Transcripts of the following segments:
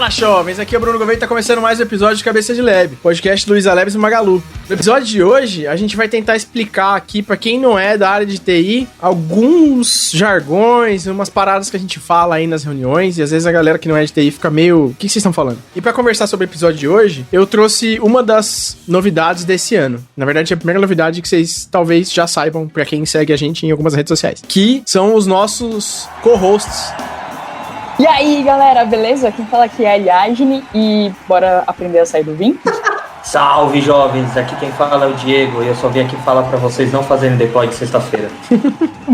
Fala, jovens! Aqui é o Bruno Gouveia e tá começando mais um episódio de Cabeça de Lab, podcast do Luísa Labs e Magalu. No episódio de hoje, a gente vai tentar explicar aqui, pra quem não é da área de TI, alguns jargões, umas paradas que a gente fala aí nas reuniões, e às vezes a galera que não é de TI fica meio... O que vocês estão falando? E pra conversar sobre o episódio de hoje, eu trouxe uma das novidades desse ano. Na verdade, é a primeira novidade que vocês talvez já saibam, pra quem segue a gente em algumas redes sociais, que são os nossos co-hosts. E aí, galera, beleza? Quem fala aqui é a Ariadne e bora aprender a sair do vinho? Salve, jovens! Aqui quem fala é o Diego e eu só vim aqui falar pra vocês não fazerem deploy de sexta-feira.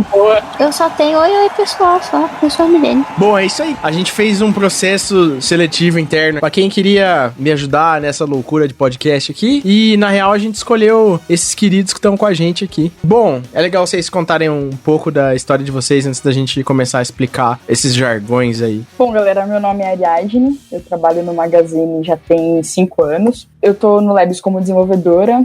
Boa! Eu só tenho oi pessoal, só. Eu sou a Milene. Bom, é isso aí. A gente fez um processo seletivo interno pra quem queria me ajudar nessa loucura de podcast aqui. E, na real, a gente escolheu esses queridos que estão com a gente aqui. Bom, é legal vocês contarem um pouco da história de vocês antes da gente começar a explicar esses jargões aí. Bom, galera, meu nome é Ariadne. Eu trabalho no Magazine já tem 5 anos. Eu tô no Labs como desenvolvedora,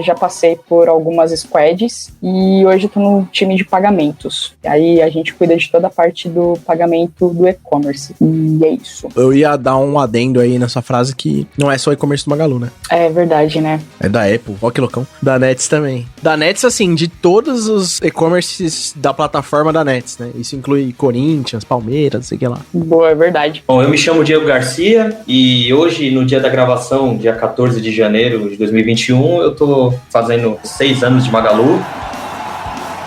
já passei por algumas squads e hoje eu tô no time de pagamentos. Aí a gente cuida de toda a parte do pagamento do e-commerce. E é isso. Eu ia dar um adendo aí nessa frase que não é só e-commerce do Magalu, né? É verdade, né? É da Apple, ó que loucão. Da Nets também. Da Nets, assim, de todos os e-commerces da plataforma da Nets, né? Isso inclui Corinthians, Palmeiras, não sei o que lá. Boa, é verdade. Bom, eu me chamo Diego Garcia e hoje, no dia da gravação, dia 14 de janeiro de 2021, eu tô fazendo 6 anos de Magalu.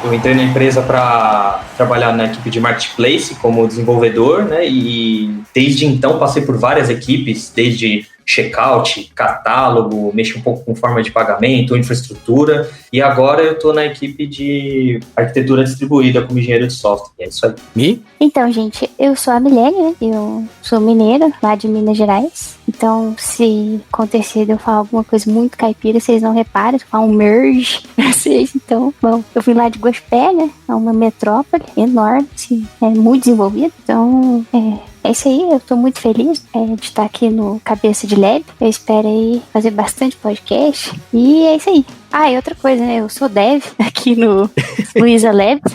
Eu entrei na empresa para trabalhar na equipe de Marketplace como desenvolvedor, né? E desde então passei por várias equipes, desde checkout, catálogo, mexi um pouco com forma de pagamento, infraestrutura, e agora eu tô na equipe de arquitetura distribuída como engenheiro de software. E é isso aí. E? Então, gente, eu sou a Milene, né? Eu sou mineira, lá de Minas Gerais. Então, se acontecer de eu falar alguma coisa muito caipira, vocês não reparam, falar um merge pra vocês. Então, bom, eu vim lá de Gospé, né? É uma metrópole enorme, assim, muito desenvolvida. Então, é isso aí, eu tô muito feliz de estar aqui no Cabeça de Lab. Eu espero aí fazer bastante podcast. E é isso aí. Ah, e outra coisa, né? Eu sou dev aqui no Luísa Labs.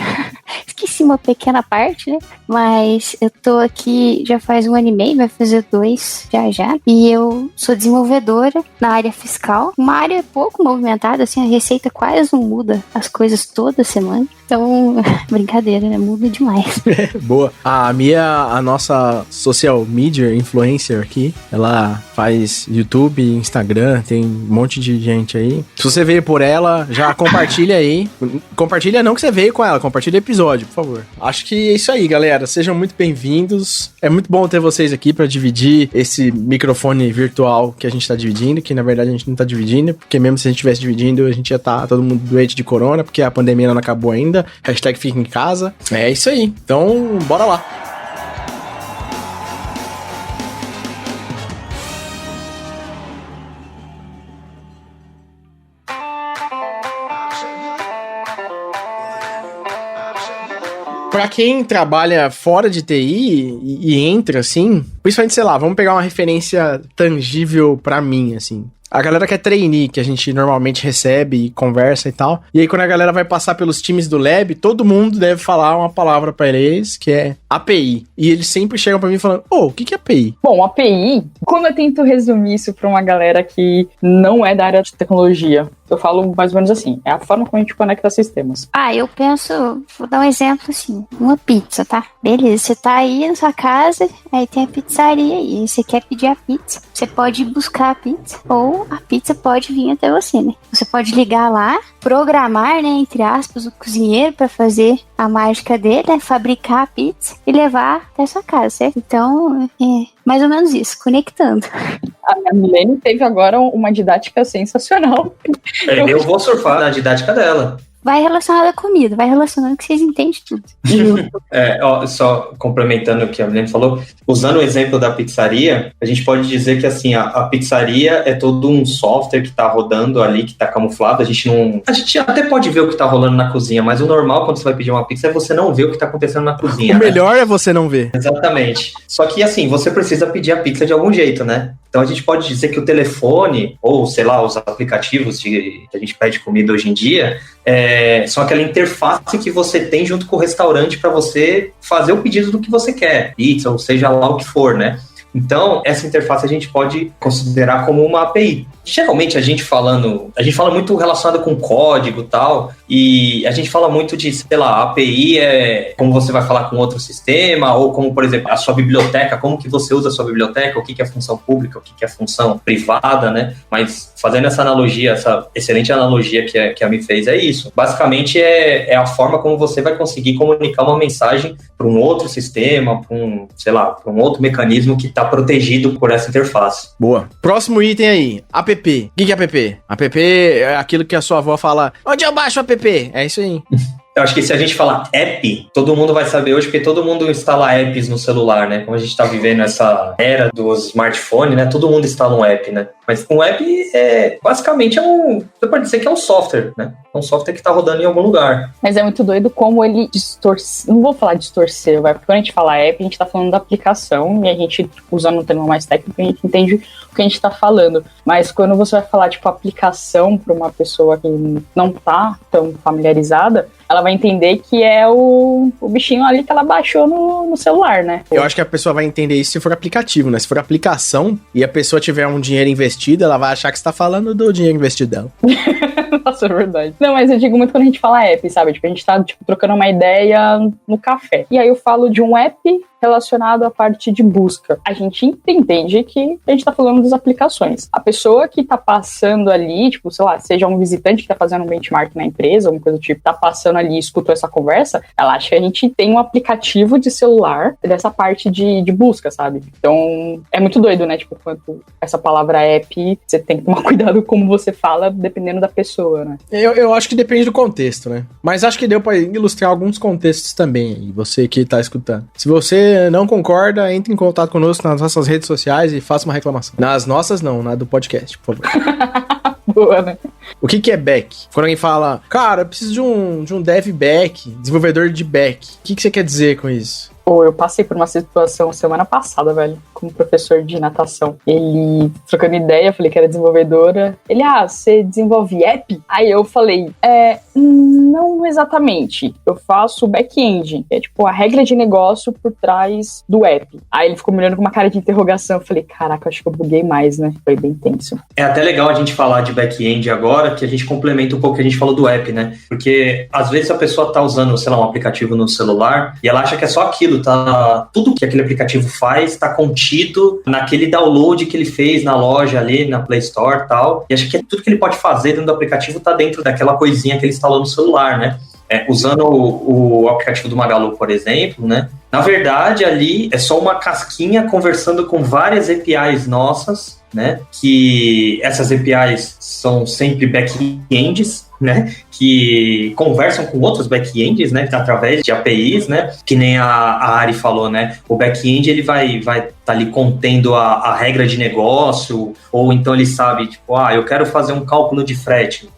Esqueci uma pequena parte, né? Mas eu tô aqui já faz 1 ano e meio, vai fazer 2 já. E eu sou desenvolvedora na área fiscal. Uma área pouco movimentada, assim, a receita quase não muda as coisas toda semana. Então, brincadeira, né? Muda demais. Boa. A Mia, a nossa social media influencer aqui, ela faz YouTube, Instagram, tem um monte de gente aí. Se você veio por ela, já compartilha aí. Compartilha não que você veio com ela, compartilha o episódio, por favor. Acho que é isso aí, galera. Sejam muito bem-vindos. É muito bom ter vocês aqui pra dividir esse microfone virtual que a gente tá dividindo, que na verdade a gente não tá dividindo, porque mesmo se a gente estivesse dividindo, a gente ia estar todo mundo doente de corona, porque a pandemia não acabou ainda. Hashtag fica em casa. É isso aí. Então, bora lá. Pra quem trabalha fora de TI e entra, assim, principalmente, sei lá, vamos pegar uma referência tangível pra mim, assim. A galera que é trainee, que a gente normalmente recebe e conversa e tal. E aí, quando a galera vai passar pelos times do Lab, todo mundo deve falar uma palavra pra eles, que é API. E eles sempre chegam pra mim falando, o que é API? Bom, API, como eu tento resumir isso pra uma galera que não é da área de tecnologia? Eu falo mais ou menos assim, é a forma como a gente conecta sistemas. Eu penso, vou dar um exemplo assim, uma pizza, tá? Beleza, você tá aí na sua casa, aí tem a pizzaria aí, você quer pedir a pizza, você pode ir buscar a pizza, ou a pizza pode vir até você, né? Você pode ligar lá, programar, né, entre aspas, o cozinheiro pra fazer a mágica dele, né, fabricar a pizza e levar até a sua casa, certo? Então, é mais ou menos isso, conectando. A Milene teve agora uma didática sensacional. Eu vou surfar na didática dela. Vai relacionado à comida, vai relacionando que vocês entendem tudo. Só complementando o que a Milene falou, usando o exemplo da pizzaria, a gente pode dizer que assim, a pizzaria é todo um software que está rodando ali, que está camuflado. A gente até pode ver o que está rolando na cozinha, mas o normal quando você vai pedir uma pizza é você não ver o que está acontecendo na cozinha. O melhor é você não ver. Exatamente. Só que assim, você precisa pedir a pizza de algum jeito, né? Então a gente pode dizer que o telefone, ou sei lá, os aplicativos que a gente pede comida hoje em dia, são aquela interface que você tem junto com o restaurante para você fazer o pedido do que você quer, pizza, ou seja lá o que for, né? Então, essa interface a gente pode considerar como uma API. Geralmente a gente fala muito relacionado com código e tal, e a gente fala muito de, sei lá, API é como você vai falar com outro sistema, ou como, por exemplo, a sua biblioteca, como que você usa a sua biblioteca, o que é função pública, o que é função privada, né? Mas fazendo essa analogia, essa excelente analogia que a Mi fez, é isso. Basicamente é a forma como você vai conseguir comunicar uma mensagem para um outro sistema, para um outro mecanismo que está protegido por essa interface. Boa. Próximo item aí, app. O que é app? App é aquilo que a sua avó fala, onde eu baixo o app? É isso aí. Eu acho que se a gente falar app, todo mundo vai saber hoje, porque todo mundo instala apps no celular, né? Como a gente tá vivendo essa era dos smartphones, né? Todo mundo instala um app, né? Mas um app basicamente você pode dizer que é um software, né? É um software que tá rodando em algum lugar. Mas é muito doido como ele distorce. Não vou falar distorcer, porque quando a gente fala app, a gente tá falando da aplicação, e a gente, usando um termo mais técnico, a gente entende o que a gente tá falando. Mas quando você vai falar, aplicação para uma pessoa que não tá tão familiarizada, ela vai entender que é o bichinho ali que ela baixou no celular, né? Eu acho que a pessoa vai entender isso se for aplicativo, né? Se for aplicação e a pessoa tiver um dinheiro investido, ela vai achar que você tá falando do dinheiro investido dela. Nossa, é verdade. Não, mas eu digo muito quando a gente fala app, sabe? A gente tá, trocando uma ideia no café. E aí eu falo de um app relacionado à parte de busca. A gente entende que a gente tá falando das aplicações. A pessoa que tá passando ali, seja um visitante que tá fazendo um benchmark na empresa, uma coisa do tipo, tá passando ali e escutou essa conversa, ela acha que a gente tem um aplicativo de celular dessa parte de busca, sabe? Então, é muito doido, né? Quanto essa palavra app, você tem que tomar cuidado como você fala, dependendo da pessoa, né? Eu acho que depende do contexto, né? Mas acho que deu pra ilustrar alguns contextos também aí, você que tá escutando. Se você não concorda, entre em contato conosco nas nossas redes sociais e faça uma reclamação. Nas nossas não, na do podcast, por favor. Boa, né? O que é back? Quando alguém fala, cara, eu preciso de um dev back, desenvolvedor de back. O que você quer dizer com isso? Eu passei por uma situação semana passada, velho, como professor de natação. Ele, trocando ideia, eu falei que era desenvolvedora. Ele, você desenvolve app? Aí eu falei, não exatamente. Eu faço back-end. É a regra de negócio por trás do app. Aí ele ficou me olhando com uma cara de interrogação. Eu falei, caraca, acho que eu buguei mais, né? Foi bem tenso. É até legal a gente falar de back-end agora, que a gente complementa um pouco o que a gente falou do app, né? Porque às vezes a pessoa tá usando, um aplicativo no celular e ela acha que é só aquilo. Tudo que aquele aplicativo faz está contido naquele download que ele fez na loja ali, na Play Store e tal. E acho que tudo que ele pode fazer dentro do aplicativo está dentro daquela coisinha que ele instalou no celular, né? Usando o aplicativo do Magalu, por exemplo, né? Na verdade, ali é só uma casquinha conversando com várias APIs nossas, né? Que essas APIs são sempre back-ends, né, que conversam com outros back-ends, né, através de APIs, né, que nem a Ari falou, né, o back-end ele vai tá ali contendo a regra de negócio, ou então ele sabe, eu quero fazer um cálculo de frete,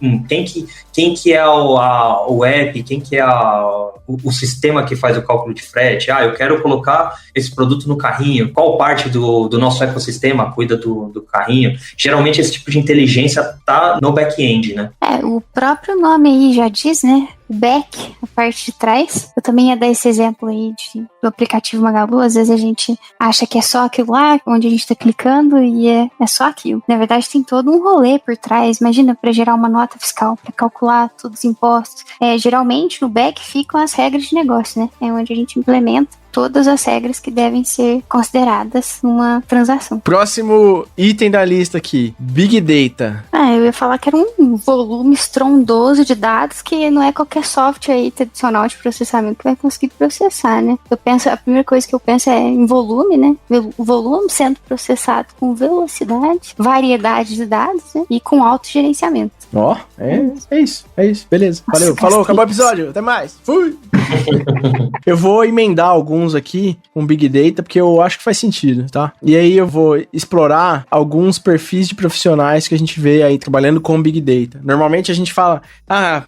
quem que é o app, quem que é o sistema que faz o cálculo de frete, eu quero colocar esse produto no carrinho, qual parte do nosso ecossistema cuida do carrinho? Geralmente esse tipo de inteligência tá no back-end, né? O próprio nome aí já diz, né? O back, a parte de trás. Eu também ia dar esse exemplo aí do aplicativo Magalu. Às vezes a gente acha que é só aquilo lá, onde a gente tá clicando, e é só aquilo. Na verdade, tem todo um rolê por trás. Imagina, para gerar uma nota fiscal, para calcular todos os impostos. Geralmente, no back ficam as regras de negócio, né? É onde a gente implementa todas as regras que devem ser consideradas numa transação. Próximo item da lista aqui, Big Data. Eu ia falar que era um volume estrondoso de dados que não é qualquer software aí tradicional de processamento que vai conseguir processar, né? A primeira coisa que eu penso é em volume, né? O volume sendo processado com velocidade, variedade de dados, né? E com autogerenciamento. É isso. Beleza. Nossa, valeu. Falou, acabou o episódio. Até mais. Fui! Eu vou emendar alguns aqui com Big Data, porque eu acho que faz sentido, tá? E aí eu vou explorar alguns perfis de profissionais que a gente vê aí trabalhando com Big Data. Normalmente a gente fala,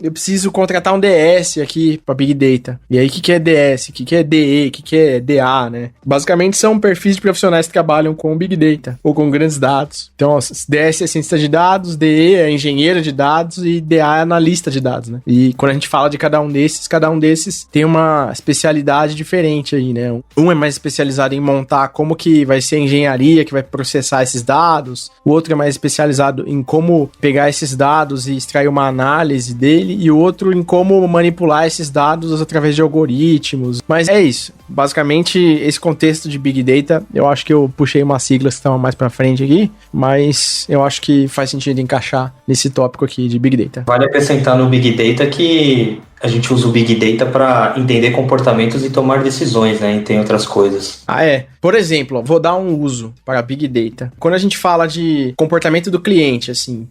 eu preciso contratar um DS aqui para Big Data. E aí, o que é DS? O que é DE? O que é DA, né? Basicamente são perfis de profissionais que trabalham com Big Data ou com grandes dados. Então, DS é cientista de dados, DE é engenheiro de dados e DA é analista de dados, né? E quando a gente fala de cada um desses tem uma especialidade diferente aí. aí, né? Um é mais especializado em montar como que vai ser a engenharia que vai processar esses dados, o outro é mais especializado em como pegar esses dados e extrair uma análise dele, e o outro em como manipular esses dados através de algoritmos. Mas é isso. Basicamente, esse contexto de Big Data, eu acho que eu puxei umas siglas que estavam mais pra frente aqui, mas eu acho que faz sentido encaixar nesse tópico aqui de Big Data. Vale acrescentar no Big Data que a gente usa o Big Data para entender comportamentos e tomar decisões, né? E tem outras coisas. Por exemplo, vou dar um uso para Big Data. Quando a gente fala de comportamento do cliente, assim,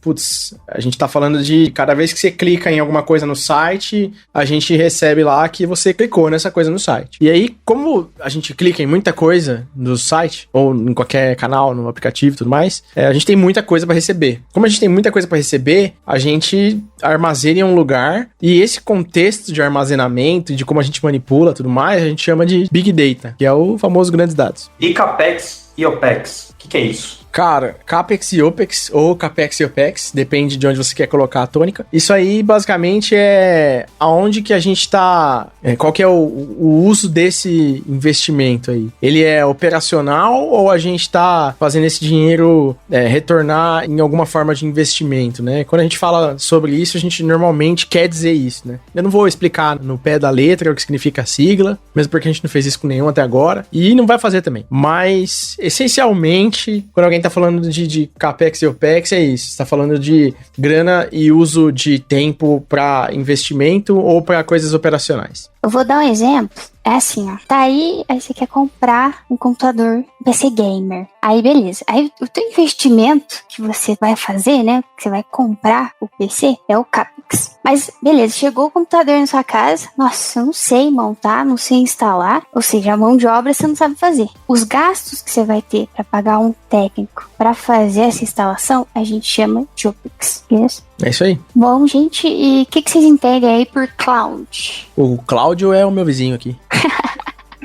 a gente tá falando de cada vez que você clica em alguma coisa no site, a gente recebe lá que você clicou nessa coisa no site. E aí, como a gente clica em muita coisa no site, ou em qualquer canal, no aplicativo e tudo mais, a gente tem muita coisa para receber. Como a gente tem muita coisa para receber, a gente armazena em um lugar, e esse contexto de armazenamento e de como a gente manipula tudo mais, a gente chama de Big Data, que é o famoso grandes dados. E CAPEX e OPEX, o que é isso? Cara, CAPEX e OPEX, ou CAPEX e OPEX, depende de onde você quer colocar a tônica. Isso aí, basicamente, é aonde que a gente tá... qual que é o uso desse investimento aí? Ele é operacional ou a gente tá fazendo esse dinheiro retornar em alguma forma de investimento, né? Quando a gente fala sobre isso, a gente normalmente quer dizer isso, né? Eu não vou explicar no pé da letra o que significa a sigla, mesmo porque a gente não fez isso com nenhum até agora, e não vai fazer também. Mas, essencialmente, quando alguém tá falando de CAPEX e OPEX, é isso. Você tá falando de grana e uso de tempo para investimento ou para coisas operacionais. Eu vou dar um exemplo. É assim, ó. Tá aí você quer comprar um computador PC gamer. Aí, beleza. Aí, o teu investimento que você vai fazer, né? Que você vai comprar o PC é o CAPEX. Mas, beleza. Chegou o computador na sua casa. Nossa, eu não sei montar, não sei instalar. Ou seja, a mão de obra você não sabe fazer. Os gastos que você vai ter para pagar um técnico para fazer essa instalação, a gente chama de OPEX. Isso? É isso aí. Bom, gente, e o que vocês entendem aí por cloud? O Cláudio é o meu vizinho aqui.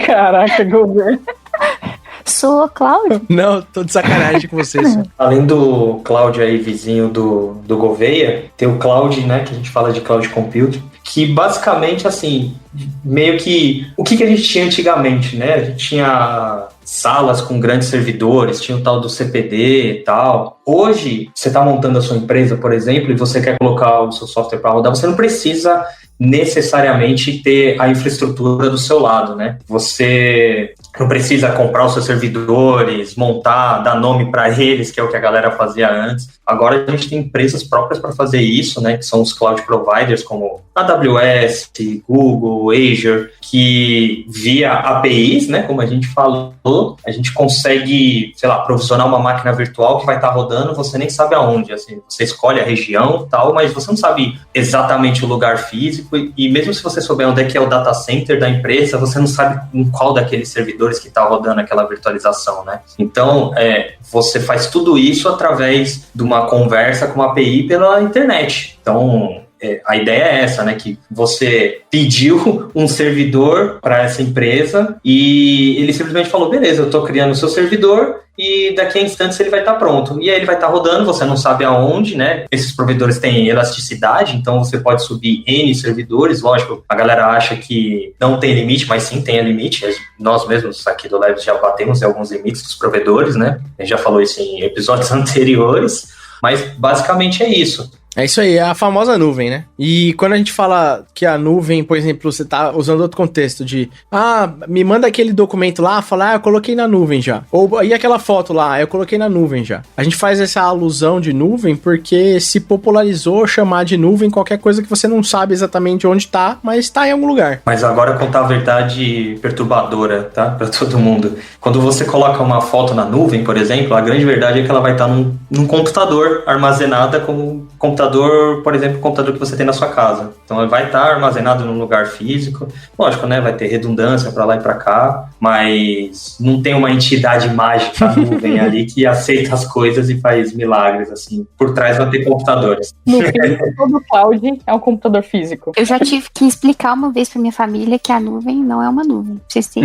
Caraca, governo. Sou Cláudio? Não, tô de sacanagem com vocês. Além do Cláudio aí, vizinho do Gouveia, tem o Cloud, né, que a gente fala de Cloud Computing, que basicamente, assim, meio que... O que a gente tinha antigamente, né? A gente tinha salas com grandes servidores, tinha o tal do CPD e tal. Hoje, você está montando a sua empresa, por exemplo, e você quer colocar o seu software para rodar, você não precisa necessariamente ter a infraestrutura do seu lado, né? Você não precisa comprar os seus servidores, montar, dar nome para eles, que é o que a galera fazia antes. Agora a gente tem empresas próprias para fazer isso, né? Que são os cloud providers como AWS, Google, Azure, que via APIs, né? Como a gente falou, a gente consegue, sei lá, provisionar uma máquina virtual que vai estar rodando, você nem sabe aonde, assim, você escolhe a região e tal, mas você não sabe exatamente o lugar físico, e mesmo se você souber onde é que é o data center da empresa, você não sabe em qual daqueles servidores que está rodando aquela virtualização, né? Então, você faz tudo isso através de uma conversa com uma API pela internet. Então, a ideia é essa, né? Que você pediu um servidor para essa empresa e ele simplesmente falou, beleza, eu estou criando o seu servidor e daqui a instantes ele vai estar pronto. E aí ele vai estar rodando, você não sabe aonde, né? Esses provedores têm elasticidade, então você pode subir N servidores. Lógico, a galera acha que não tem limite, mas sim tem limite. Nós mesmos aqui do Labs já batemos em alguns limites dos provedores, né? A gente já falou isso em episódios anteriores, mas basicamente é isso. É isso aí, é a famosa nuvem, né? E quando a gente fala que a nuvem, por exemplo, você tá usando outro contexto de me manda aquele documento lá, fala, eu coloquei na nuvem já. Ou, e aquela foto lá, eu coloquei na nuvem já. A gente faz essa alusão de nuvem porque se popularizou chamar de nuvem qualquer coisa que você não sabe exatamente onde tá, mas tá em algum lugar. Mas agora contar a verdade perturbadora, tá? Pra todo mundo. Quando você coloca uma foto na nuvem, por exemplo, a grande verdade é que ela vai estar num computador armazenada como computador, por exemplo, o computador que você tem na sua casa. Então, ele vai estar armazenado num lugar físico. Lógico, né? Vai ter redundância para lá e para cá, mas não tem uma entidade mágica nuvem ali que aceita as coisas e faz milagres, assim. Por trás vai ter computadores. No fim, todo cloud é um computador físico. Eu já tive que explicar uma vez para minha família que a nuvem não é uma nuvem. Vocês têm?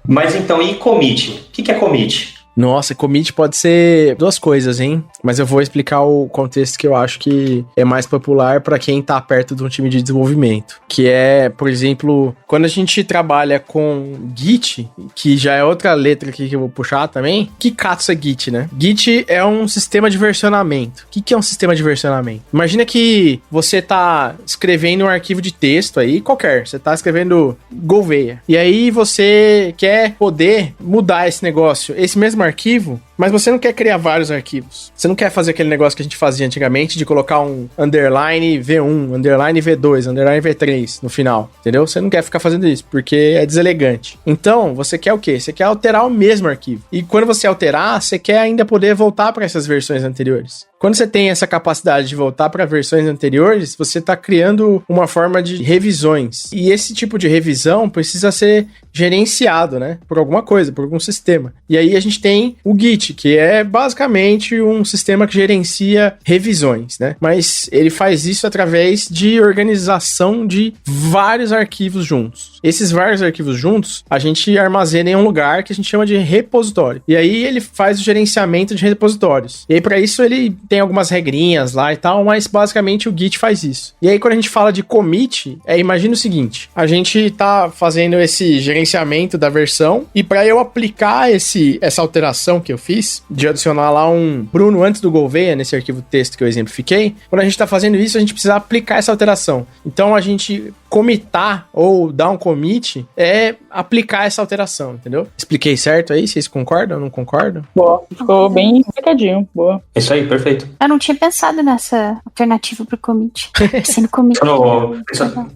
Mas então, e commit? O que é commit? Nossa, commit pode ser duas coisas, hein? Mas eu vou explicar o contexto que eu acho que é mais popular para quem tá perto de um time de desenvolvimento. Que é, por exemplo, quando a gente trabalha com Git, que já é outra letra aqui que eu vou puxar também, que katsu é Git, né? Git é um sistema de versionamento. O que é um sistema de versionamento? Imagina que você tá escrevendo um arquivo de texto aí, qualquer. Você tá escrevendo Gouveia. E aí você quer poder mudar esse negócio, esse mesmo arquivo, mas você não quer criar vários arquivos. Você não quer fazer aquele negócio que a gente fazia antigamente de colocar um underline V1, underline V2, underline V3 no final, entendeu? Você não quer ficar fazendo isso, porque é deselegante. Então, você quer o quê? Você quer alterar o mesmo arquivo. E quando você alterar, você quer ainda poder voltar para essas versões anteriores. Quando você tem essa capacidade de voltar para versões anteriores, você está criando uma forma de revisões. E esse tipo de revisão precisa ser gerenciado, né? Por alguma coisa, por algum sistema. E aí a gente tem o Git, que é basicamente um sistema que gerencia revisões, né? Mas ele faz isso através de organização de vários arquivos juntos. Esses vários arquivos juntos, a gente armazena em um lugar que a gente chama de repositório. E aí ele faz o gerenciamento de repositórios. E aí para isso ele tem algumas regrinhas lá e tal, mas basicamente o Git faz isso. E aí quando a gente fala de commit, imagina o seguinte, a gente tá fazendo esse gerenciamento da versão e para eu aplicar essa alteração que eu fiz, de adicionar lá um Bruno antes do Gouveia, nesse arquivo texto que eu exemplifiquei, quando a gente tá fazendo isso, a gente precisa aplicar essa alteração. Então a gente commitar ou dar um commit é aplicar essa alteração, entendeu? Expliquei certo aí? Vocês concordam ou não concordam? Boa, ficou bem explicadinho, boa. Isso aí, perfeito. Eu não tinha pensado nessa alternativa pro commit. Sendo commit.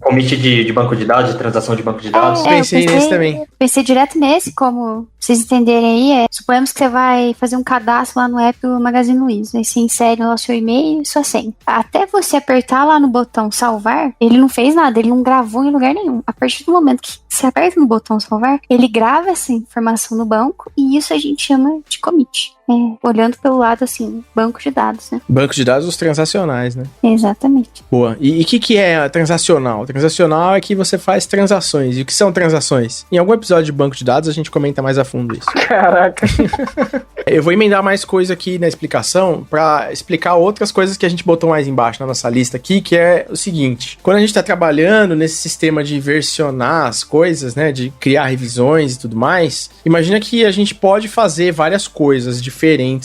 Commit de banco de dados, de transação de banco de dados. Pensei nesse também. Pensei direto nesse, como vocês entenderem aí, suponhamos que você vai fazer um cadastro lá no app do Magazine Luiza, aí você insere lá o seu e-mail e sua senha. Até você apertar lá no botão salvar, ele não fez nada, ele não gravou em lugar nenhum. A partir do momento que você aperta no botão salvar, ele grava essa informação no banco e isso a gente chama de commit. Olhando pelo lado, assim, banco de dados, né? Banco de dados, os transacionais, né? Exatamente. Boa. E o que é transacional? Transacional é que você faz transações. E o que são transações? Em algum episódio de banco de dados a gente comenta mais a fundo isso. Caraca. Eu vou emendar mais coisa aqui na explicação pra explicar outras coisas que a gente botou mais embaixo na nossa lista aqui, que é o seguinte. Quando a gente tá trabalhando nesse sistema de versionar as coisas, né? De criar revisões e tudo mais, imagina que a gente pode fazer várias coisas diferentes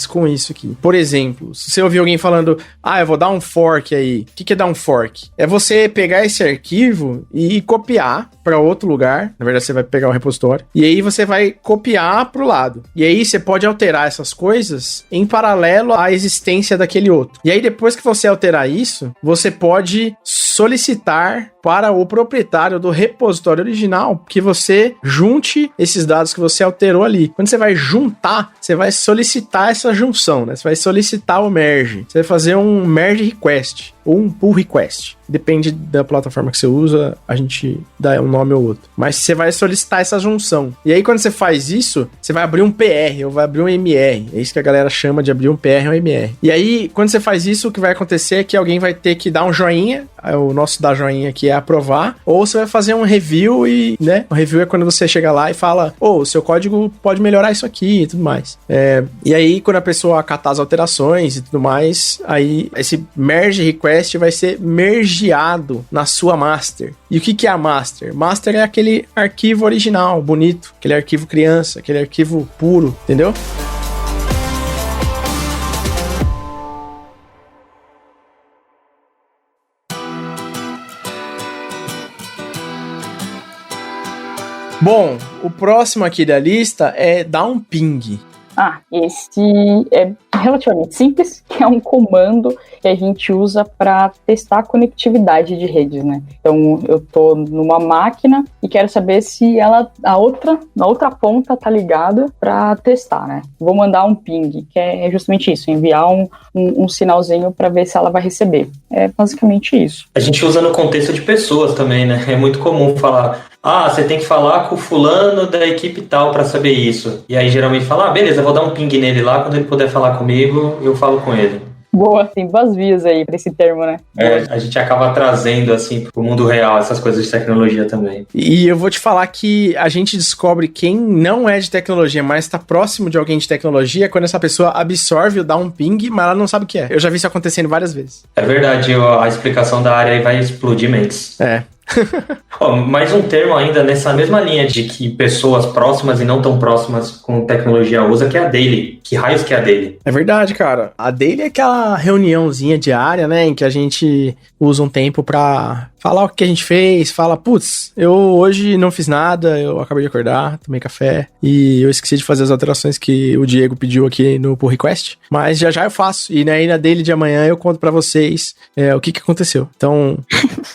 com isso aqui. Por exemplo, se você ouvir alguém falando, eu vou dar um fork aí. O que é dar um fork? É você pegar esse arquivo e copiar para outro lugar. Na verdade, você vai pegar o repositório. E aí você vai copiar pro lado. E aí você pode alterar essas coisas em paralelo à existência daquele outro. E aí depois que você alterar isso, você pode solicitar para o proprietário do repositório original que você junte esses dados que você alterou ali. Quando você vai juntar, você vai solicitar essa junção, né? Você vai solicitar o merge. Você vai fazer um merge request ou um pull request. Depende da plataforma que você usa, a gente dá um nome ou outro. Mas você vai solicitar essa junção. E aí, quando você faz isso, você vai abrir um PR ou vai abrir um MR. É isso que a galera chama de abrir um PR ou um MR. E aí, quando você faz isso, o que vai acontecer é que alguém vai ter que dar um joinha. O nosso dar joinha aqui é aprovar. Ou você vai fazer um review e, né? O review é quando você chega lá e fala, o seu código pode melhorar isso aqui e tudo mais. E aí, quando a pessoa acatar as alterações e tudo mais, aí esse merge request vai ser mergeado na sua master. E o que é a master? Master é aquele arquivo original, bonito, aquele arquivo criança, aquele arquivo puro, entendeu? Bom, o próximo aqui da lista é dar um ping. Esse é relativamente simples, que é um comando que a gente usa para testar a conectividade de redes, né? Então, eu tô numa máquina e quero saber se na outra ponta tá ligada para testar, né? Vou mandar um ping, que é justamente isso, enviar um sinalzinho para ver se ela vai receber. É basicamente isso. A gente usa no contexto de pessoas também, né? É muito comum falar, você tem que falar com o fulano da equipe tal para saber isso. E aí geralmente fala, beleza, vou dar um ping nele lá, quando ele puder falar comigo, eu falo com ele. Boa, tem duas vias aí pra esse termo, né? A gente acaba trazendo, assim, pro mundo real essas coisas de tecnologia também. E eu vou te falar que a gente descobre quem não é de tecnologia, mas tá próximo de alguém de tecnologia, quando essa pessoa absorve ou dá um ping, mas ela não sabe o que é. Eu já vi isso acontecendo várias vezes. É verdade, a explicação da área aí vai explodir mentes. Mais um termo ainda nessa mesma linha de que pessoas próximas e não tão próximas com tecnologia usa, que é a daily. Que raios que é a daily? É verdade, cara. A daily é aquela reuniãozinha diária, né, em que a gente usa um tempo pra falar o que a gente fez, fala, putz, eu hoje não fiz nada, eu acabei de acordar, tomei café e eu esqueci de fazer as alterações que o Diego pediu aqui no pull request, mas já eu faço. E aí na daily de amanhã eu conto pra vocês o que aconteceu. Então,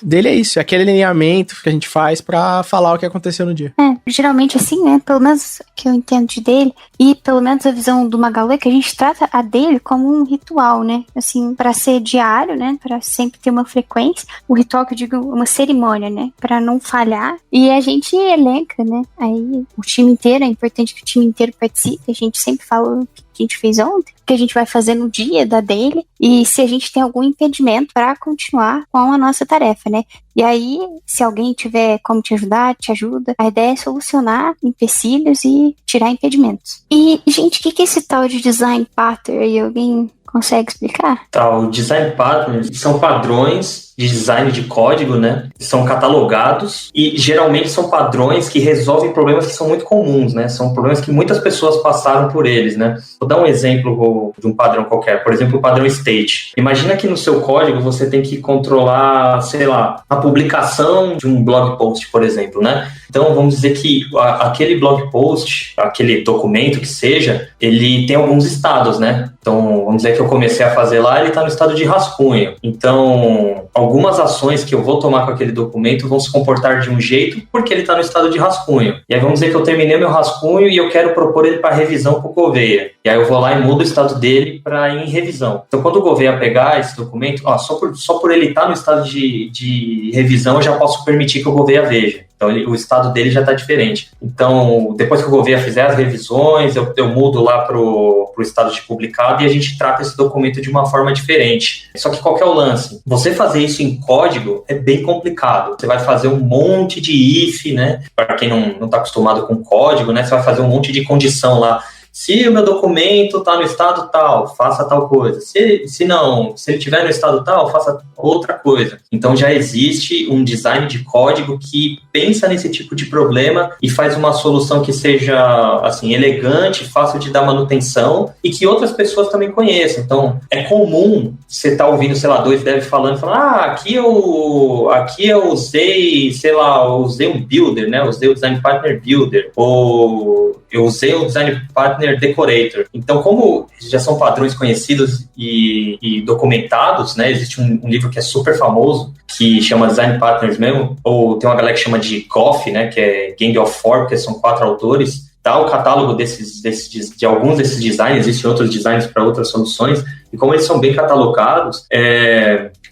daily é isso, é aquele alinhamento que a gente faz pra falar o que aconteceu no dia. Geralmente assim, né, pelo menos que eu entendo de dele, e pelo menos a visão do Magalu é que a gente trata a dele como um ritual, né, assim, pra ser diário, né, pra sempre ter uma frequência, o ritual que eu digo, uma cerimônia, né, pra não falhar, e a gente elenca, né, aí o time inteiro, é importante que o time inteiro participe, a gente sempre fala o que a gente fez ontem, o que a gente vai fazer no dia da daily, e se a gente tem algum impedimento pra continuar com a nossa tarefa, né. E aí, se alguém tiver como te ajudar, te ajuda. A ideia é solucionar empecilhos e tirar impedimentos. E, gente, o que é esse tal de design pattern aí? Alguém consegue explicar? O design patterns são padrões de design de código, né? São catalogados e geralmente são padrões que resolvem problemas que são muito comuns, né? São problemas que muitas pessoas passaram por eles, né? Vou dar um exemplo de um padrão qualquer. Por exemplo, o padrão state. Imagina que no seu código você tem que controlar, sei lá, a publicação de um blog post, por exemplo, né? Então, vamos dizer que aquele blog post, aquele documento que seja, ele tem alguns estados, né? Então, vamos dizer que eu comecei a fazer lá, ele está no estado de rascunho. Então, algumas ações que eu vou tomar com aquele documento vão se comportar de um jeito porque ele está no estado de rascunho. E aí, vamos dizer que eu terminei meu rascunho e eu quero propor ele para revisão para o Gouveia. E aí, eu vou lá e mudo o estado dele para ir em revisão. Então, quando o Gouveia pegar esse documento, só por ele estar no estado de revisão, eu já posso permitir que o Gouveia veja. Então, o estado dele já está diferente. Então, depois que o Gouveia fizer as revisões, eu mudo lá para o estado de publicado e a gente trata esse documento de uma forma diferente. Só que qual que é o lance? Você fazer isso em código é bem complicado. Você vai fazer um monte de if, né? Para quem não está acostumado com código, né? Você vai fazer um monte de condição lá. Se o meu documento está no estado tal, faça tal coisa. Se ele estiver no estado tal, faça outra coisa. Então já existe um design de código que pensa nesse tipo de problema e faz uma solução que seja assim, elegante, fácil de dar manutenção e que outras pessoas também conheçam. Então é comum você estar ouvindo, sei lá, dois devs falando, aqui eu usei, sei lá, eu usei um builder, né? Eu usei o Design Partner Builder, ou eu usei o Design Partner Decorator. Então, como já são padrões conhecidos e documentados, né? Existe um livro que é super famoso, que chama Design Partners mesmo, ou tem uma galera que chama de GOF, né? Que é Gang of Four, porque são 4 autores. Tá o catálogo de alguns desses designs, existem outros designs para outras soluções, e como eles são bem catalogados,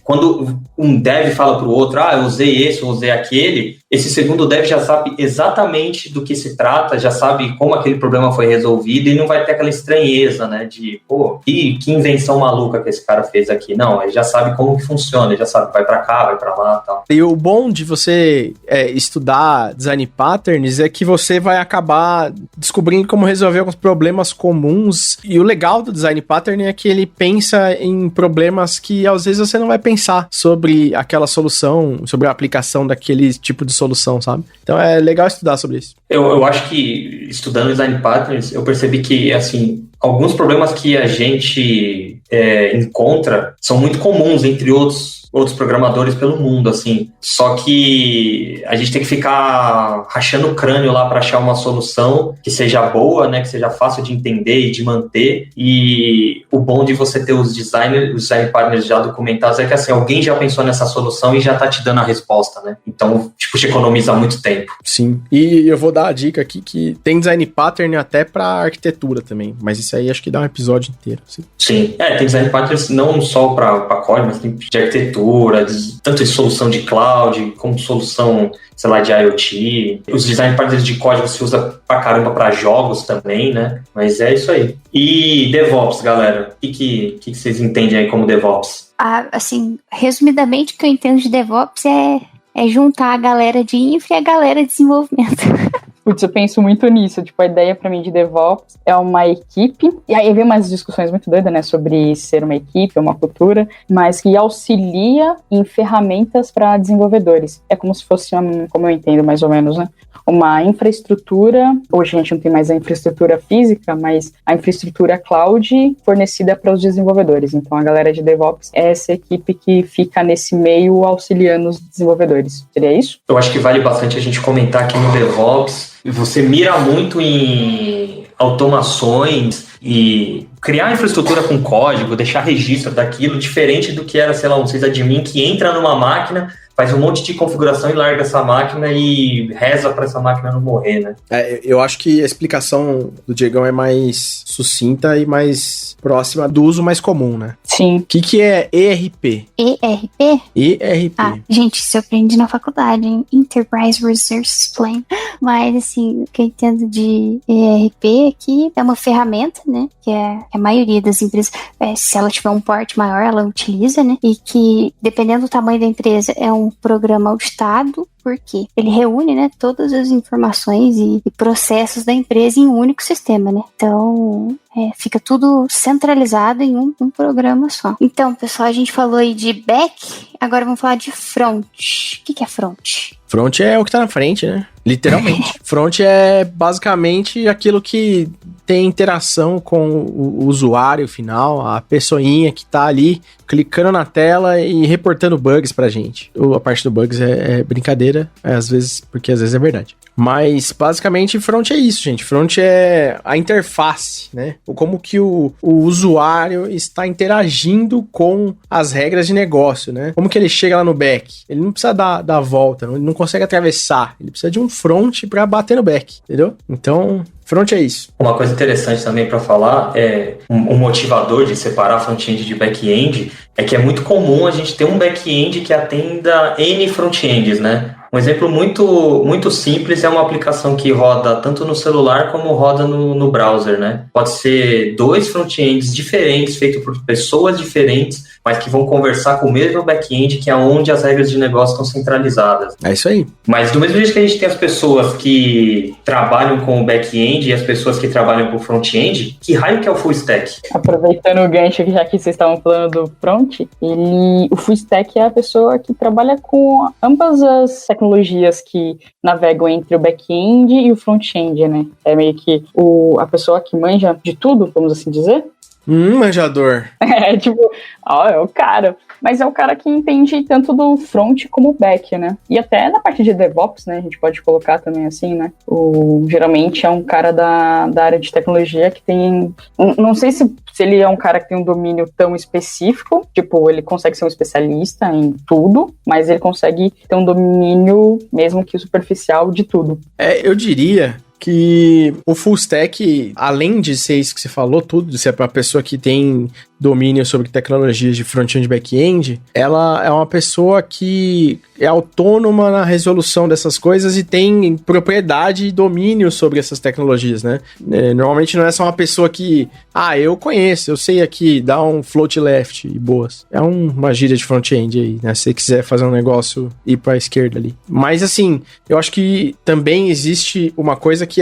quando um dev fala para o outro, eu usei esse, eu usei aquele, esse segundo dev já sabe exatamente do que se trata, já sabe como aquele problema foi resolvido e não vai ter aquela estranheza, né, de, que invenção maluca que esse cara fez aqui. Não, ele já sabe como que funciona, ele já sabe, vai para cá, vai para lá e tal. E o bom de você estudar design patterns é que você vai acabar descobrindo como resolver alguns problemas comuns, e o legal do design pattern é que ele pensa em problemas que às vezes você não vai pensar sobre aquela solução, sobre a aplicação daquele tipo de solução, sabe? Então é legal estudar sobre isso. Eu acho que, estudando design patterns, eu percebi que, assim, alguns problemas que a gente encontra são muito comuns entre outros programadores pelo mundo, assim. Só que a gente tem que ficar rachando o crânio lá para achar uma solução que seja boa, né, que seja fácil de entender e de manter. E o bom de você ter os design partners já documentados é que, assim, alguém já pensou nessa solução e já tá te dando a resposta, né? Então, te economiza muito tempo. Sim. E eu vou dar a dica aqui que tem design pattern até para arquitetura também, mas isso aí acho que dá um episódio inteiro. Sim. Tem design partners não só para código, mas tem de arquitetura, tanto de solução de cloud, como solução, sei lá, de IoT. Os design partners de código se usa pra caramba para jogos também, né? Mas é isso aí. E DevOps, galera? O que vocês entendem aí como DevOps? Assim, resumidamente, o que eu entendo de DevOps é juntar a galera de infra e a galera de desenvolvimento. Putz, eu penso muito nisso. Tipo, a ideia pra mim de DevOps é uma equipe. E aí vem umas discussões muito doidas, né? Sobre ser uma equipe, uma cultura, mas que auxilia em ferramentas para desenvolvedores. É como se fosse, como eu entendo mais ou menos, né? Uma infraestrutura. Hoje a gente não tem mais a infraestrutura física, mas a infraestrutura cloud fornecida para os desenvolvedores. Então a galera de DevOps é essa equipe que fica nesse meio auxiliando os desenvolvedores. Seria isso? Eu acho que vale bastante a gente comentar aqui no DevOps. Você mira muito em automações e criar infraestrutura com código, deixar registro daquilo, diferente do que era, sei lá, um sysadmin que entra numa máquina, faz um monte de configuração e larga essa máquina e reza para essa máquina não morrer, né? Eu acho que a explicação do Diegão é mais sucinta e mais próxima do uso mais comum, né? Sim. O que é ERP? ERP? ERP. Gente, isso eu aprendi na faculdade, hein? Enterprise Resource Plan. Mas, assim, o que eu entendo de ERP é que é uma ferramenta, né? Que a maioria das empresas, se ela tiver um porte maior, ela utiliza, né? E que, dependendo do tamanho da empresa, é um programa auditado, porque ele reúne, né, todas as informações e processos da empresa em um único sistema, né? Então, fica tudo centralizado em um programa só. Então, pessoal, a gente falou aí de back, agora vamos falar de front. O que é front? Front é o que tá na frente, né? Literalmente. Front é basicamente aquilo que tem interação com o usuário final, a pessoinha que tá ali clicando na tela e reportando bugs pra gente. A parte do bugs é brincadeira, às vezes, porque às vezes é verdade. Mas, basicamente, front é isso, gente. Front é a interface, né? Como que o usuário está interagindo com as regras de negócio, né? Como que ele chega lá no back? Ele não precisa dar a volta, ele não consegue atravessar. Ele precisa de um front para bater no back, entendeu? Então, front é isso. Uma coisa interessante também para falar é um motivador de separar front-end de back-end é que é muito comum a gente ter um back-end que atenda N front-ends, né? Um exemplo muito simples é uma aplicação que roda tanto no celular como roda no browser, né? Pode ser 2 front-ends diferentes, feitos por pessoas diferentes, mas que vão conversar com o mesmo back-end, que é onde as regras de negócio estão centralizadas. É isso aí. Mas do mesmo jeito que a gente tem as pessoas que trabalham com o back-end e as pessoas que trabalham com o front-end, que raio que é o full stack? Aproveitando o gancho, já que vocês estavam falando do front, o full stack é a pessoa que trabalha com ambas as tecnologias que navegam entre o back-end e o front-end, né? É meio que a pessoa que manja de tudo, vamos assim dizer. Manjador. É, tipo, é o cara. Mas é o cara que entende tanto do front como o back, né? E até na parte de DevOps, né? A gente pode colocar também assim, né? Geralmente é um cara da área de tecnologia que tem... Não sei se ele é um cara que tem um domínio tão específico, tipo, ele consegue ser um especialista em tudo, mas ele consegue ter um domínio, mesmo que superficial, de tudo. Eu diria que o full stack, além de ser isso que você falou, tudo, de ser para a pessoa que tem domínio sobre tecnologias de front-end e back-end, ela é uma pessoa que é autônoma na resolução dessas coisas e tem propriedade e domínio sobre essas tecnologias, né? Normalmente não é só uma pessoa que, eu conheço, eu sei aqui, dá um float left e boas. É uma gíria de front-end aí, né? Se você quiser fazer um negócio ir para a esquerda ali. Mas assim, eu acho que também existe uma coisa que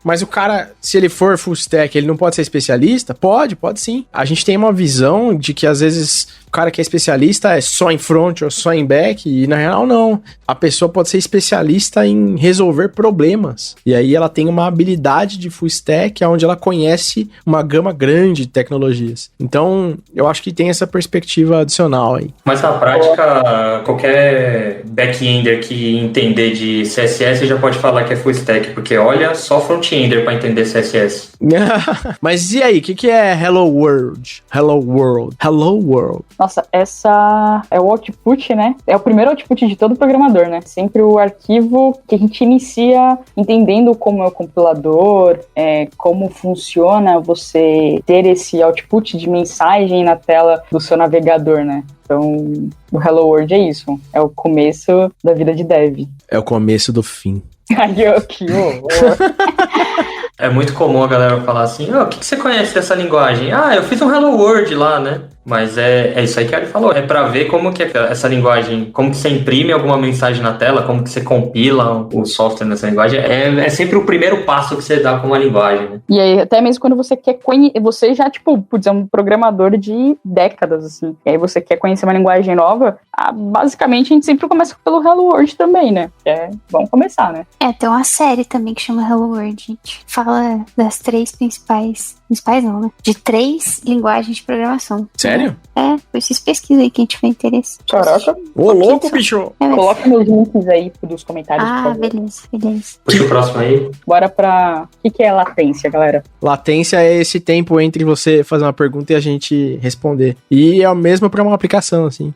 mas o cara, se ele for full stack, ele não pode ser especialista? Pode sim. A gente tem uma visão de que às vezes o cara que é especialista é só em front ou só em back, e na real não. A pessoa pode ser especialista em resolver problemas. E aí ela tem uma habilidade de full stack onde ela conhece uma gama grande de tecnologias. Então, eu acho que tem essa perspectiva adicional aí. Mas na prática, qualquer back-ender que entender de CSS já pode falar que é full stack, porque olha, só front-ender para entender CSS. Mas e aí, o que é Hello World? Hello World. Hello World. Nossa, essa é o output, né? É o primeiro output de todo programador, né? Sempre o arquivo que a gente inicia entendendo como é o compilador, como funciona você ter esse output de mensagem na tela do seu navegador, né? Então, o Hello World é isso. É o começo da vida de dev. É o começo do fim. Ai, que horror. É muito comum a galera falar assim, o que você conhece dessa linguagem? Eu fiz um Hello World lá, né? Mas é isso aí que a Ari falou, é pra ver como que é essa linguagem, como que você imprime alguma mensagem na tela, como que você compila o software nessa linguagem, é sempre o primeiro passo que você dá com uma linguagem, né? E aí, até mesmo quando você quer conhecer, você já, putz, é um programador de décadas, assim, e aí você quer conhecer uma linguagem nova, basicamente a gente sempre começa pelo Hello World também, né? Vamos começar, né? Tem uma série também que chama Hello World, gente. Fala das 3 principais não, né? De 3 linguagens de programação. Sério? Vocês pesquisam aí quem tiver interesse. Caraca. Ô, louco, bicho! Coloca nos links aí dos comentários, por favor. Beleza. Puxa o próximo aí. Bora pra... O que é latência, galera? Latência é esse tempo entre você fazer uma pergunta e a gente responder. E é o mesmo para uma aplicação, assim.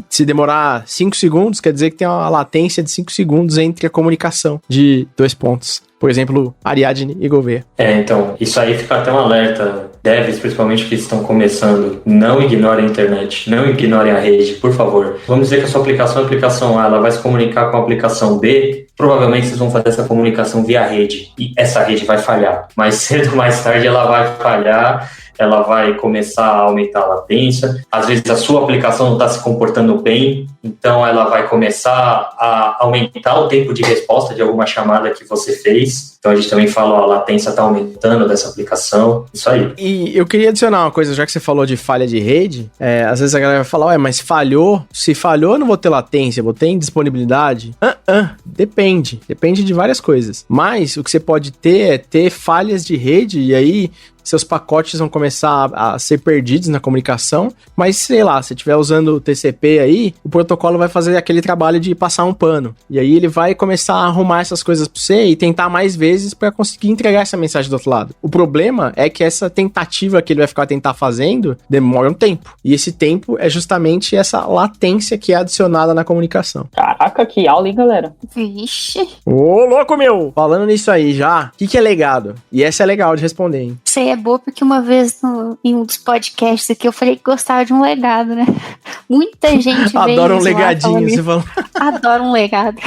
Se demorar 5 segundos, quer dizer que tem uma latência de 5 segundos entre a comunicação de 2 pontos. Por exemplo, Ariadne e Gouveia. Então, isso aí fica até um alerta. Devs, principalmente que estão começando, não ignorem a internet, não ignorem a rede, por favor. Vamos dizer que a sua aplicação A, ela vai se comunicar com a aplicação B, provavelmente vocês vão fazer essa comunicação via rede, e essa rede vai falhar. Mais cedo ou mais tarde ela vai falhar, ela vai começar a aumentar a latência. Às vezes a sua aplicação não está se comportando bem, então ela vai começar a aumentar o tempo de resposta de alguma chamada que você fez. Então a gente também fala, a latência está aumentando dessa aplicação, isso aí. E eu queria adicionar uma coisa, já que você falou de falha de rede, às vezes a galera vai falar, mas falhou? Se falhou, eu não vou ter latência, vou ter indisponibilidade? Depende de várias coisas. Mas o que você pode ter é ter falhas de rede, e aí seus pacotes vão começar a ser perdidos na comunicação, mas sei lá, se estiver usando o TCP aí, o protocolo vai fazer aquele trabalho de passar um pano, e aí ele vai começar a arrumar essas coisas pra você e tentar mais vezes para conseguir entregar essa mensagem do outro lado. O problema é que essa tentativa que ele vai tentar fazendo demora um tempo, e esse tempo é justamente essa latência que é adicionada na comunicação. Caraca, que aula, hein, galera? Vixe. Ô, louco, meu! Falando nisso aí já, o que é legado? E essa é legal de responder, hein? Isso aí é boa porque uma vez em um dos podcasts aqui eu falei que gostava de um legado, né? Muita gente adora um legadinho, você falou. Adoro um legado.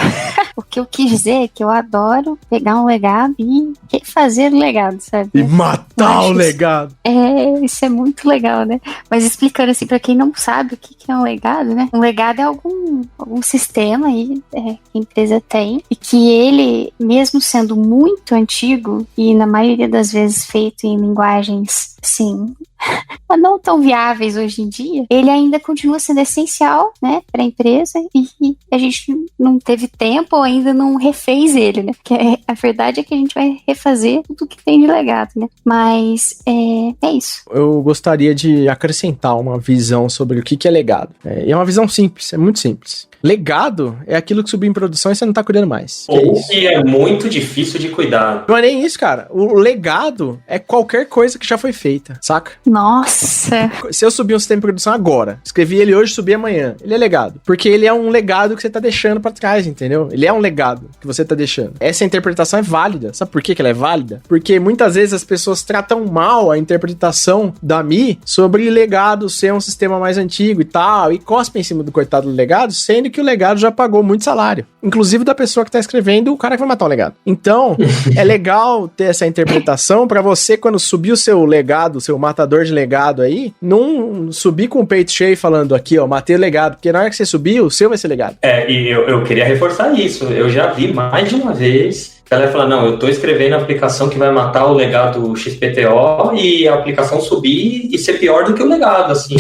O que eu quis dizer é que eu adoro pegar um legado e refazer o legado, sabe? E matar o legado. Isso é muito legal, né? Mas explicando assim, pra quem não sabe o que é um legado, né? Um legado é algum sistema aí que a empresa tem e que ele, mesmo sendo muito antigo e na maioria das vezes feito em linguagens, assim, não tão viáveis hoje em dia, ele ainda continua sendo essencial, né, para a empresa, e a gente não teve tempo ou ainda não refez ele, né? Porque a verdade é que a gente vai refazer tudo que tem de legado, né? Mas é isso. Eu gostaria de acrescentar uma visão sobre o que é legado. É uma visão simples, é muito simples. Legado é aquilo que subiu em produção e você não tá cuidando mais. Ou que é muito difícil de cuidar. Não é nem isso, cara. O legado é qualquer coisa que já foi feita, saca? Nossa! Se eu subir um sistema de produção agora, escrevi ele hoje, subi amanhã, ele é legado. Porque ele é um legado que você tá deixando pra trás, entendeu? Ele é um legado que você tá deixando. Essa interpretação é válida. Sabe por que ela é válida? Porque muitas vezes as pessoas tratam mal a interpretação da Mi sobre legado ser um sistema mais antigo e tal, e cospem em cima do coitado do legado, sendo que o legado já pagou muito salário. Inclusive da pessoa que tá escrevendo, o cara que vai matar o legado. Então, é legal ter essa interpretação pra você, quando subir o seu legado, o seu matador de legado aí, não subir com o peito cheio falando aqui, ó, matei o legado, porque na hora que você subir, o seu vai ser legado. E eu queria reforçar isso. Eu já vi mais de uma vez a galera fala, não, eu tô escrevendo a aplicação que vai matar o legado XPTO e a aplicação subir e ser pior do que o legado, assim.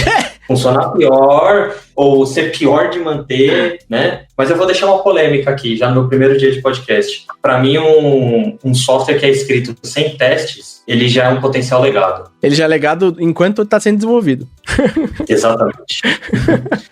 Funcionar pior, ou ser pior de manter, né? Mas eu vou deixar uma polêmica aqui, já no meu primeiro dia de podcast. Para mim, um software que é escrito sem testes, ele já é um potencial legado. Ele já é legado enquanto está sendo desenvolvido. Exatamente.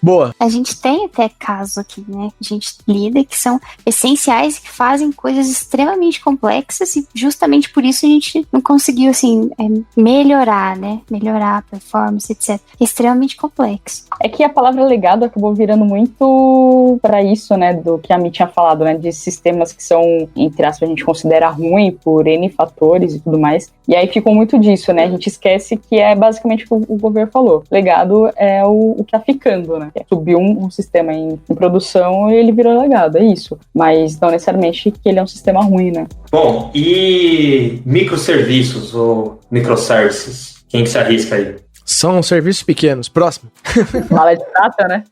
Boa. A gente tem até casos aqui, né? A gente lida que são essenciais, que fazem coisas extremamente complexas e justamente por isso a gente não conseguiu, assim, melhorar, né? Melhorar a performance, etc. É extremamente complexo. É que a palavra legado acabou virando muito para isso, né? Do que a Mi tinha falado, né? De sistemas que são, entre aspas, a gente considera ruim por N fatores e tudo mais. E aí ficou muito disso, né? A gente esquece que é basicamente o que o governo falou. Legado é o que tá ficando, né? Subiu um sistema em produção e ele virou legado, é isso. Mas não necessariamente que ele é um sistema ruim, né? Bom, e microserviços ou microservices? Quem que se arrisca aí? São serviços pequenos. Próximo. Mala de prata, né?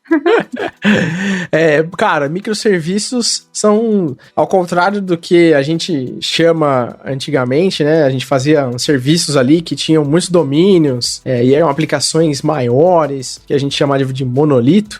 Cara, microserviços são, ao contrário do que a gente chama antigamente, né? A gente fazia uns serviços ali que tinham muitos domínios e eram aplicações maiores, que a gente chamava de monolito.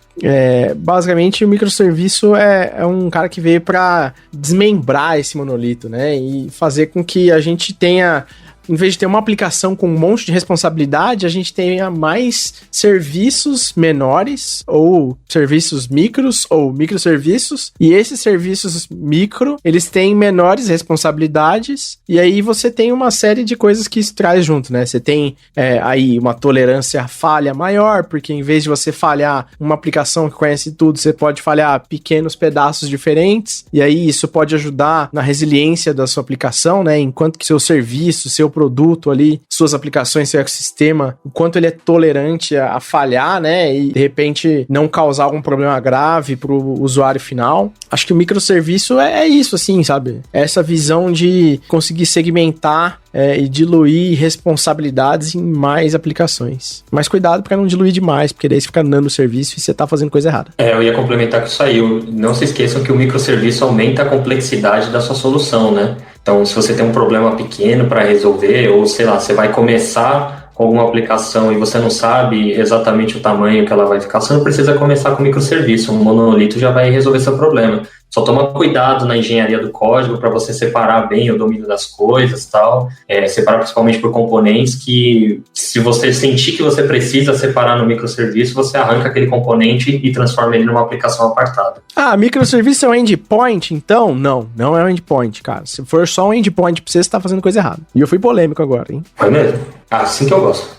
Basicamente, o microserviço é um cara que veio para desmembrar esse monolito, né? E fazer com que a gente tenha, em vez de ter uma aplicação com um monte de responsabilidade, a gente tenha mais serviços menores, ou serviços micros, ou microserviços, e esses serviços micro, eles têm menores responsabilidades, e aí você tem uma série de coisas que isso traz junto, né? Você tem aí uma tolerância à falha maior, porque em vez de você falhar uma aplicação que conhece tudo, você pode falhar pequenos pedaços diferentes, e aí isso pode ajudar na resiliência da sua aplicação, né? Enquanto que seu serviço, seu produto ali, suas aplicações, seu ecossistema, o quanto ele é tolerante a falhar, né, e de repente não causar algum problema grave para o usuário final. Acho que o microserviço é isso, assim, sabe? É essa visão de conseguir segmentar e diluir responsabilidades em mais aplicações. Mas cuidado para não diluir demais, porque daí você fica dando o serviço e você tá fazendo coisa errada. Eu ia complementar com isso aí. Não se esqueçam que o microserviço aumenta a complexidade da sua solução, né? Então, se você tem um problema pequeno para resolver, ou sei lá, você vai começar com alguma aplicação e você não sabe exatamente o tamanho que ela vai ficar, você não precisa começar com microserviço. Um monolito já vai resolver seu problema. Só toma cuidado na engenharia do código para você separar bem o domínio das coisas e tal. Separar principalmente por componentes que, se você sentir que você precisa separar no microserviço, você arranca aquele componente e transforma ele numa aplicação apartada. Microserviço é um endpoint, então? Não é um endpoint, cara. Se for só um endpoint pra você tá fazendo coisa errada. E eu fui polêmico agora, hein? Foi mesmo? Assim que eu gosto.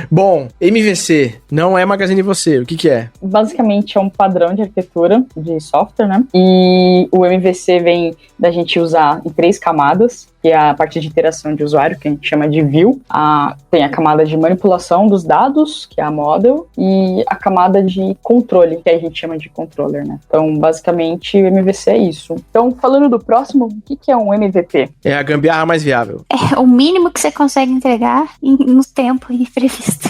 Bom, MVC não é Magazine Você, o que é? Basicamente é um padrão de arquitetura de software, né? E o MVC vem da gente usar em 3 camadas, que é a parte de interação de usuário, que a gente chama de view. Tem a camada de manipulação dos dados, que é a model, e a camada de controle, que a gente chama de controller, né? Então, basicamente, o MVC é isso. Então, falando do próximo, o que é um MVP? É a gambiarra mais viável. É o mínimo que você consegue entregar no tempo previsto.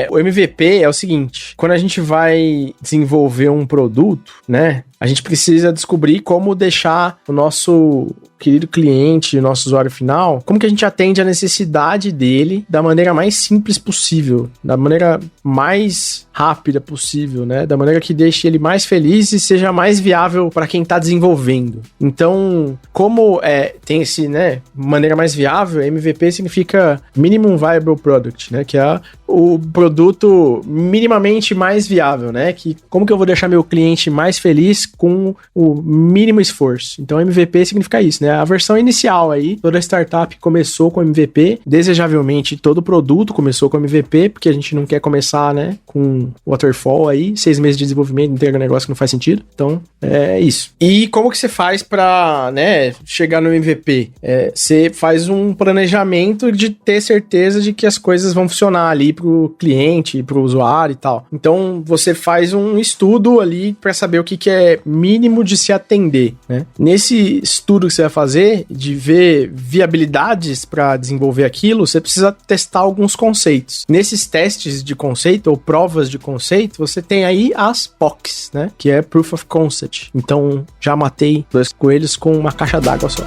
O MVP é o seguinte: quando a gente vai desenvolver um produto, né, a gente precisa descobrir como deixar o nosso querido cliente, o nosso usuário final, como que a gente atende a necessidade dele da maneira mais simples possível, da maneira mais rápida possível, né, da maneira que deixe ele mais feliz e seja mais viável para quem está desenvolvendo. Então, como tem esse, né, maneira mais viável, MVP significa Minimum Viable Product, né, que é o produto minimamente mais viável, né? Que como que eu vou deixar meu cliente mais feliz com o mínimo esforço? Então, MVP significa isso, né? A versão inicial aí, toda startup começou com MVP, desejavelmente todo produto começou com MVP, porque a gente não quer começar, né, com waterfall aí, 6 meses de desenvolvimento, entrega um negócio que não faz sentido. Então, é isso. E como que você faz pra, né, chegar no MVP? Você faz um planejamento de ter certeza de que as coisas vão funcionar ali pro cliente, pro usuário e tal. Então, você faz um estudo ali para saber o que é mínimo de se atender, né? Nesse estudo que você vai fazer, de ver viabilidades para desenvolver aquilo, você precisa testar alguns conceitos. Nesses testes de conceito, ou provas de conceito, você tem aí as POCs, né? Que é Proof of Concept. Então, já matei 2 coelhos com uma caixa d'água só.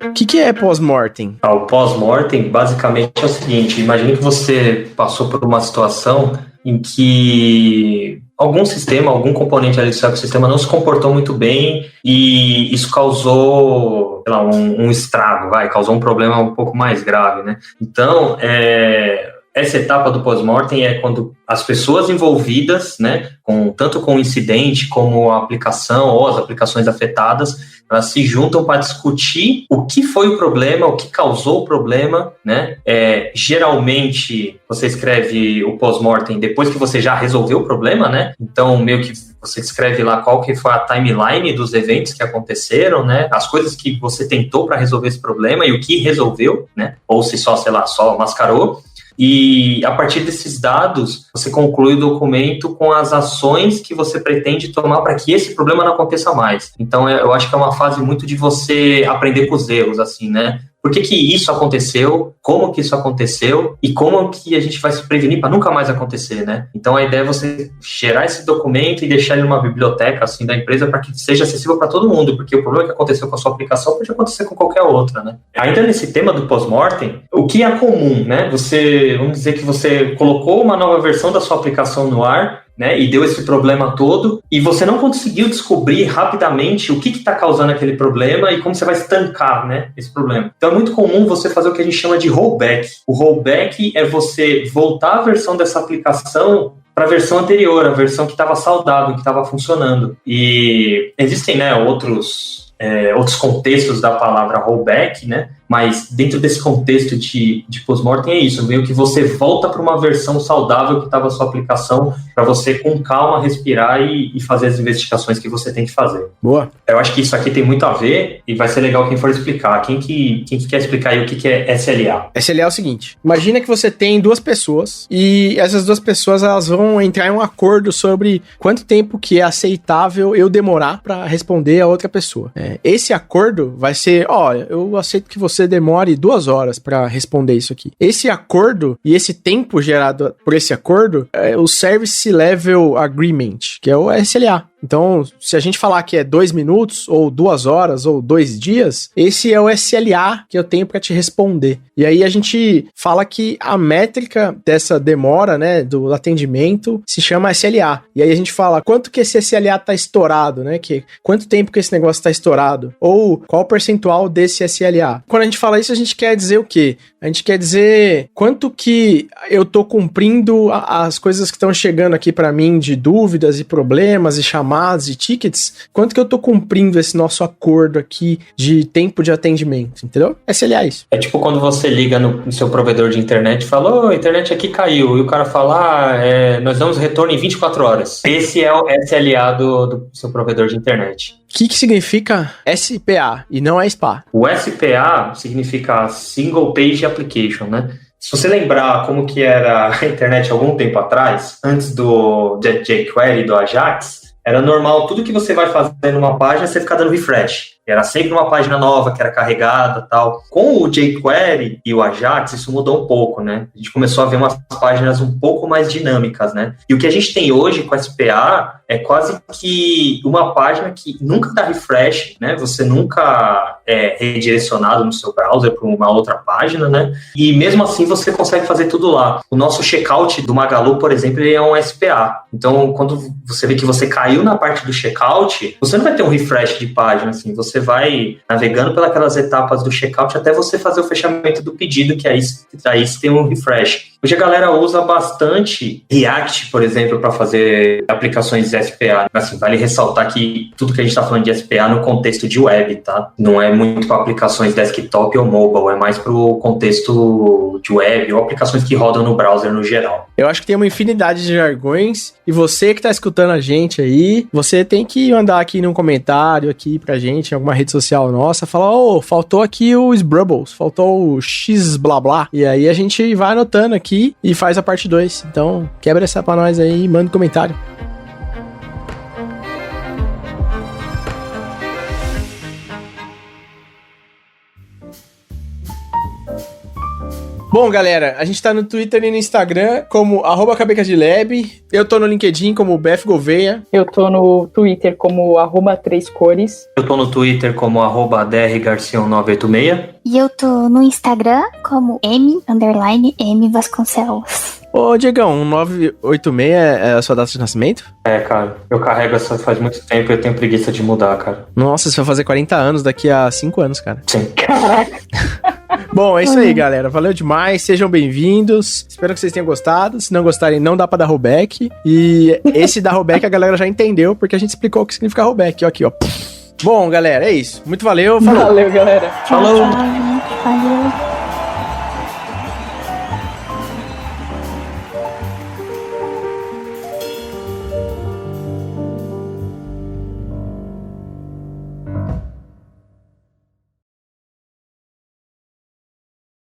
O que é pós-mortem? O pós-mortem basicamente é o seguinte: imagine que você passou por uma situação em que algum sistema, algum componente ali do seu ecossistema não se comportou muito bem e isso causou, sei lá, um estrago, causou um problema um pouco mais grave, né? Então, essa etapa do pós-mortem é quando as pessoas envolvidas, né, tanto com o incidente como a aplicação ou as aplicações afetadas, elas se juntam para discutir o que foi o problema, o que causou o problema, né? Geralmente, você escreve o pós-mortem depois que você já resolveu o problema, né? Então, meio que você escreve lá qual que foi a timeline dos eventos que aconteceram, né? As coisas que você tentou para resolver esse problema e o que resolveu, né? Ou se só, sei lá, só mascarou. E a partir desses dados, você conclui o documento com as ações que você pretende tomar para que esse problema não aconteça mais. Então, eu acho que é uma fase muito de você aprender com os erros, assim, né? Por que isso aconteceu, como que isso aconteceu e como que a gente vai se prevenir para nunca mais acontecer, né? Então, a ideia é você gerar esse documento e deixar ele numa biblioteca, assim, da empresa para que seja acessível para todo mundo, porque o problema que aconteceu com a sua aplicação pode acontecer com qualquer outra, né? Ainda nesse tema do pós-mortem, o que é comum, né? Vamos dizer que você colocou uma nova versão da sua aplicação no ar, né, e deu esse problema todo, e você não conseguiu descobrir rapidamente o que está causando aquele problema e como você vai estancar, né, esse problema. Então é muito comum você fazer o que a gente chama de rollback. O rollback é você voltar a versão dessa aplicação para a versão anterior, a versão que estava saudável, que estava funcionando. E existem, né, outros contextos da palavra rollback, né? Mas dentro desse contexto de pós-mortem é isso, meio que você volta para uma versão saudável que estava a sua aplicação, para você com calma respirar e fazer as investigações que você tem que fazer. Boa. Eu acho que isso aqui tem muito a ver e vai ser legal quem for explicar. Quem que quer explicar aí o que é SLA? SLA é o seguinte: imagina que você tem duas pessoas e essas duas pessoas elas vão entrar em um acordo sobre quanto tempo que é aceitável eu demorar para responder a outra pessoa. Esse acordo vai ser, eu aceito que você demore 2 horas para responder isso aqui. Esse acordo e esse tempo gerado por esse acordo é o Service Level Agreement, que é o SLA. Então, se a gente falar que é 2 minutos, ou 2 horas, ou 2 dias, esse é o SLA que eu tenho para te responder. E aí a gente fala que a métrica dessa demora, né, do atendimento, se chama SLA. E aí a gente fala quanto que esse SLA tá estourado, né, quanto tempo que esse negócio tá estourado, ou qual o percentual desse SLA. Quando a gente fala isso, a gente quer dizer o quê? A gente quer dizer quanto que eu tô cumprindo as coisas que estão chegando aqui para mim de dúvidas e problemas e chamadas e tickets, quanto que eu tô cumprindo esse nosso acordo aqui de tempo de atendimento, entendeu? SLA é isso. É tipo quando você liga no seu provedor de internet e fala, a internet aqui caiu, e o cara fala, nós damos retorno em 24 horas. Esse é o SLA do seu provedor de internet. O que significa SPA e não é SPA? O SPA significa Single Page Application, né? Se você lembrar como que era a internet algum tempo atrás, antes do jQuery, do Ajax, era normal, tudo que você vai fazer numa página, você ficar dando refresh. Era sempre uma página nova que era carregada e tal. Com o jQuery e o Ajax, isso mudou um pouco, né? A gente começou a ver umas páginas um pouco mais dinâmicas, né? E o que a gente tem hoje com SPA é quase que uma página que nunca dá refresh, né? Você nunca é redirecionado no seu browser para uma outra página, né? E mesmo assim você consegue fazer tudo lá. O nosso checkout do Magalu, por exemplo, ele é um SPA. Então, quando você vê que você caiu na parte do checkout, você não vai ter um refresh de página, assim. Você vai navegando pelas etapas do checkout até você fazer o fechamento do pedido, que aí você tem um refresh. Hoje a galera usa bastante React, por exemplo, para fazer aplicações de SPA. Assim, vale ressaltar que tudo que a gente está falando de SPA no contexto de web, tá? Não é muito para aplicações desktop ou mobile, é mais para o contexto de web ou aplicações que rodam no browser no geral. Eu acho que tem uma infinidade de jargões e você que está escutando a gente aí, você tem que mandar aqui num comentário aqui pra gente, em alguma rede social nossa, falar, faltou aqui o Sbrubbles, faltou o X blá blá. E aí a gente vai anotando aqui e faz a parte 2. Então, quebra essa pra nós aí e manda um comentário. Bom, galera, a gente tá no Twitter e no Instagram como @cabecadilab. Eu tô no LinkedIn como Beth Gouveia. Eu tô no Twitter como @3cores. Eu tô no Twitter como @drgarcia1986. E eu tô no Instagram como M_M Vasconcelos. Ô, Diegão, 986 é a sua data de nascimento? É, cara, eu carrego essa faz muito tempo e eu tenho preguiça de mudar, cara. Nossa, você vai fazer 40 anos daqui a 5 anos, cara. Sim. Caraca. Bom, é isso aí, galera. Valeu demais, sejam bem-vindos. Espero que vocês tenham gostado. Se não gostarem, não dá pra dar rollback. E esse da rollback a galera já entendeu, porque a gente explicou o que significa rollback. Ó, aqui, ó. Bom, galera, é isso. Muito valeu. Falou. Valeu, galera. Tchau, tchau, gente. Valeu.